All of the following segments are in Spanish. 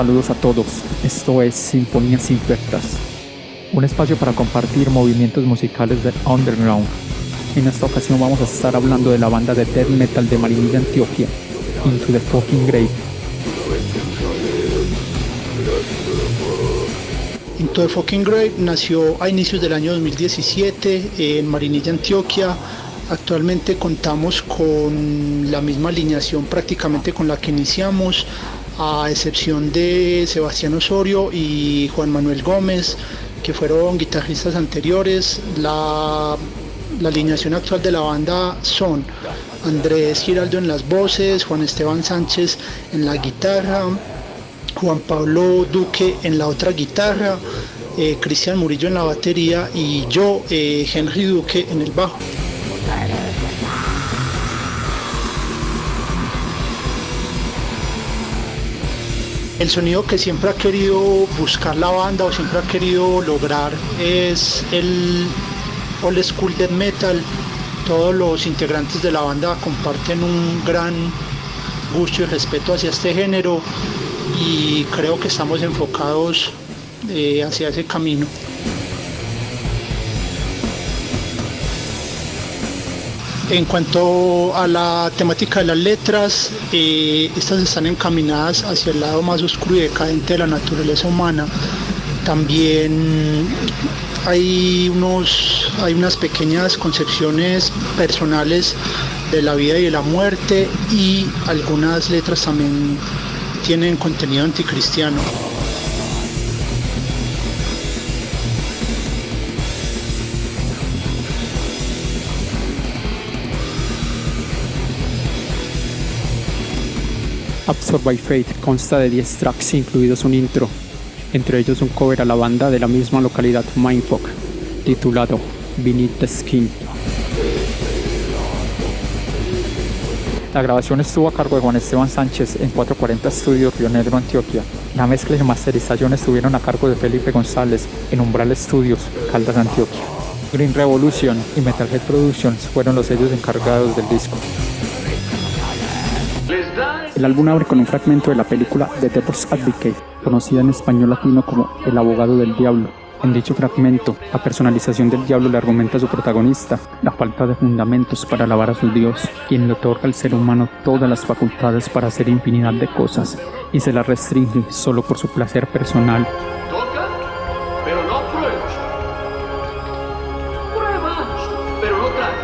Saludos a todos, esto es Sinfonías Infectas, un espacio para compartir movimientos musicales del underground. En esta ocasión vamos a estar hablando de la banda de death metal de Marinilla, Antioquia, Into the Fucking Grave. Into the Fucking Grave nació a inicios del año 2017 en Marinilla, Antioquia. Actualmente contamos con la misma alineación prácticamente con la que iniciamos, a excepción de Sebastián Osorio y Juan Manuel Gómez, que fueron guitarristas anteriores. La alineación actual de la banda son Andrés Giraldo en las voces, Juan Esteban Sánchez en la guitarra, Juan Pablo Duque en la otra guitarra, Cristian Murillo en la batería y yo, Henry Duque, en el bajo. El sonido que siempre ha querido buscar la banda o siempre ha querido lograr es el old school death metal. Todos los integrantes de la banda comparten un gran gusto y respeto hacia este género y creo que estamos enfocados hacia ese camino. En cuanto a la temática de las letras, estas están encaminadas hacia el lado más oscuro y decadente de la naturaleza humana. También hay unas pequeñas concepciones personales de la vida y de la muerte, y algunas letras también tienen contenido anticristiano. Absorbed by Fate consta de 10 tracks, incluidos un intro, entre ellos un cover a la banda de la misma localidad, Mindfuck, titulado Beneath the Skin. La grabación estuvo a cargo de Juan Esteban Sánchez en 440 Studios, Río Negro, Antioquia. La mezcla y masterización estuvieron a cargo de Felipe González en Umbral Studios, Caldas, Antioquia. Green Revolution y Metalhead Productions fueron los sellos encargados del disco. El álbum abre con un fragmento de la película The Devil's Advocate, conocida en español latino como El Abogado del Diablo. En dicho fragmento, la personalización del diablo le argumenta a su protagonista la falta de fundamentos para alabar a su Dios, quien le otorga al ser humano todas las facultades para hacer infinidad de cosas y se las restringe solo por su placer personal. Toca, pero no pruebas. Pruebas, pero no traes.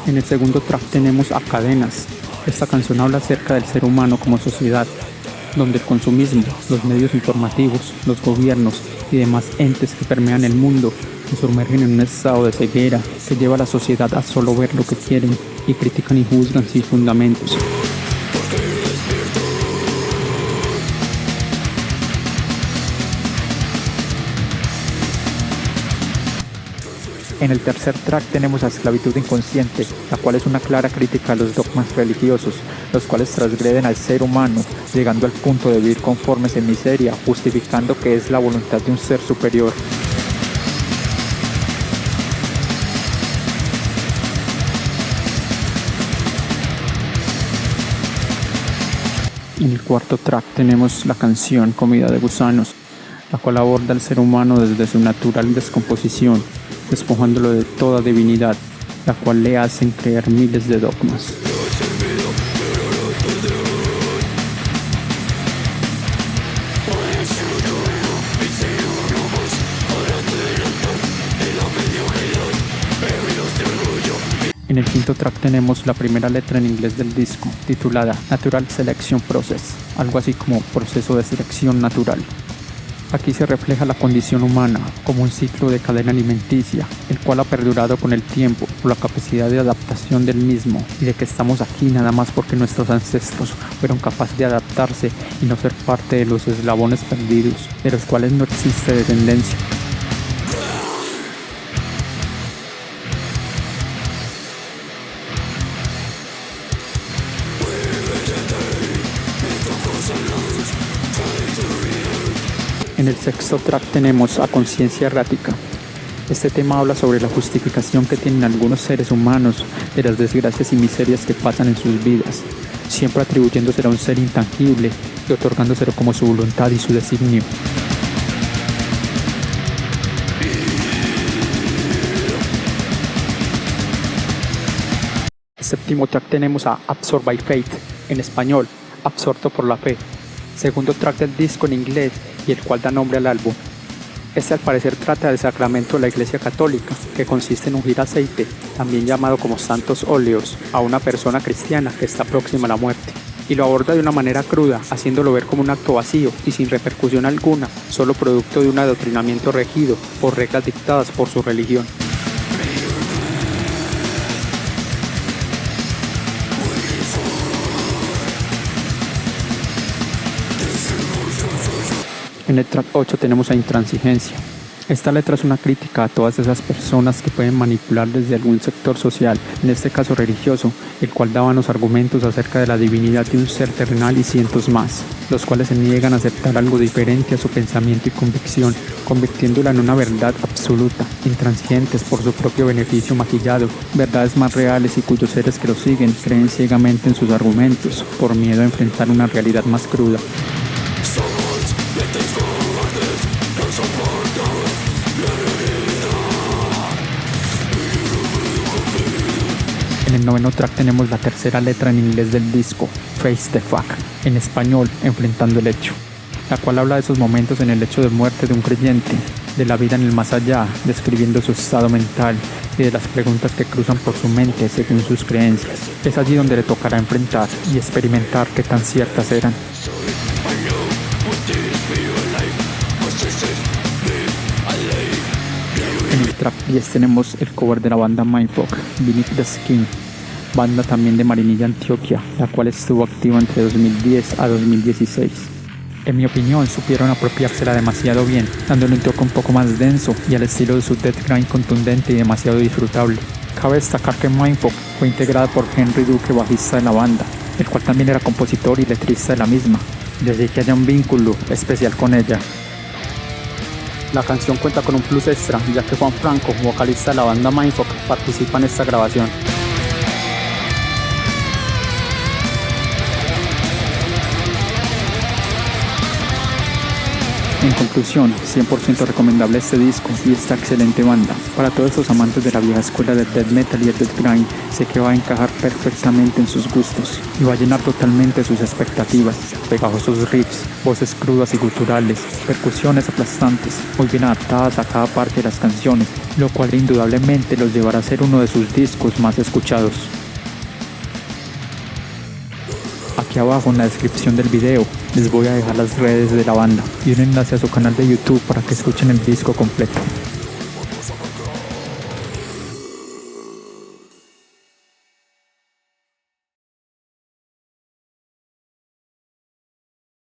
En el segundo track tenemos A Cadenas. Esta canción habla acerca del ser humano como sociedad, donde el consumismo, los medios informativos, los gobiernos y demás entes que permean el mundo nos sumergen en un estado de ceguera que lleva a la sociedad a solo ver lo que quieren y critican y juzgan sin fundamentos. En el tercer track tenemos a Esclavitud Inconsciente, la cual es una clara crítica a los dogmas religiosos, los cuales transgreden al ser humano, llegando al punto de vivir conformes en miseria, justificando que es la voluntad de un ser superior. En el cuarto track tenemos la canción Comida de Gusanos, la cual aborda al ser humano desde su natural descomposición, despojándolo de toda divinidad, la cual le hacen creer miles de dogmas. En el quinto track tenemos la primera letra en inglés del disco, titulada Natural Selection Process, algo así como proceso de selección natural. Aquí se refleja la condición humana como un ciclo de cadena alimenticia, el cual ha perdurado con el tiempo por la capacidad de adaptación del mismo, y de que estamos aquí nada más porque nuestros ancestros fueron capaces de adaptarse y no ser parte de los eslabones perdidos, de los cuales no existe descendencia. En el sexto track tenemos A Conciencia Errática. Este tema habla sobre la justificación que tienen algunos seres humanos de las desgracias y miserias que pasan en sus vidas, siempre atribuyéndoselo a un ser intangible y otorgándoselo como su voluntad y su designio. Séptimo track tenemos a Absorbed by Faith, en español, Absorto por la Fe. Segundo track del disco en inglés y el cual da nombre al álbum. Este al parecer trata del sacramento de la Iglesia Católica, que consiste en ungir aceite, también llamado como santos óleos, a una persona cristiana que está próxima a la muerte. Y lo aborda de una manera cruda, haciéndolo ver como un acto vacío y sin repercusión alguna, solo producto de un adoctrinamiento regido por reglas dictadas por su religión. En el track 8 tenemos a Intransigencia. Esta letra es una crítica a todas esas personas que pueden manipular desde algún sector social, en este caso religioso, el cual da vanos argumentos acerca de la divinidad de un ser terrenal y cientos más, los cuales se niegan a aceptar algo diferente a su pensamiento y convicción, convirtiéndola en una verdad absoluta, intransigentes por su propio beneficio maquillado, verdades más reales y cuyos seres que lo siguen creen ciegamente en sus argumentos, por miedo a enfrentar una realidad más cruda. En el noveno track tenemos la tercera letra en inglés del disco, Face the Fact, en español, Enfrentando el Hecho, la cual habla de esos momentos en el hecho de muerte de un creyente, de la vida en el más allá, describiendo su estado mental y de las preguntas que cruzan por su mente según sus creencias. Es allí donde le tocará enfrentar y experimentar qué tan ciertas eran. En el track 10 tenemos el cover de la banda Mindfuck, Beneath the Skin, banda también de Marinilla, Antioquia, la cual estuvo activa entre 2010 a 2016. En mi opinión, supieron apropiársela demasiado bien, dándole un toque un poco más denso y al estilo de su death grind contundente y demasiado disfrutable. Cabe destacar que Mindfuck fue integrada por Henry Duque, bajista de la banda, el cual también era compositor y letrista de la misma, desde que haya un vínculo especial con ella. La canción cuenta con un plus extra, ya que Juan Franco, vocalista de la banda Mindfuck, participa en esta grabación. En conclusión, 100% recomendable este disco y esta excelente banda. Para todos los amantes de la vieja escuela del death metal y el death grind, sé que va a encajar perfectamente en sus gustos y va a llenar totalmente sus expectativas. Pegajosos riffs, voces crudas y guturales, percusiones aplastantes, muy bien adaptadas a cada parte de las canciones, lo cual indudablemente los llevará a ser uno de sus discos más escuchados. Aquí abajo en la descripción del video les voy a dejar las redes de la banda y un enlace a su canal de YouTube para que escuchen el disco completo.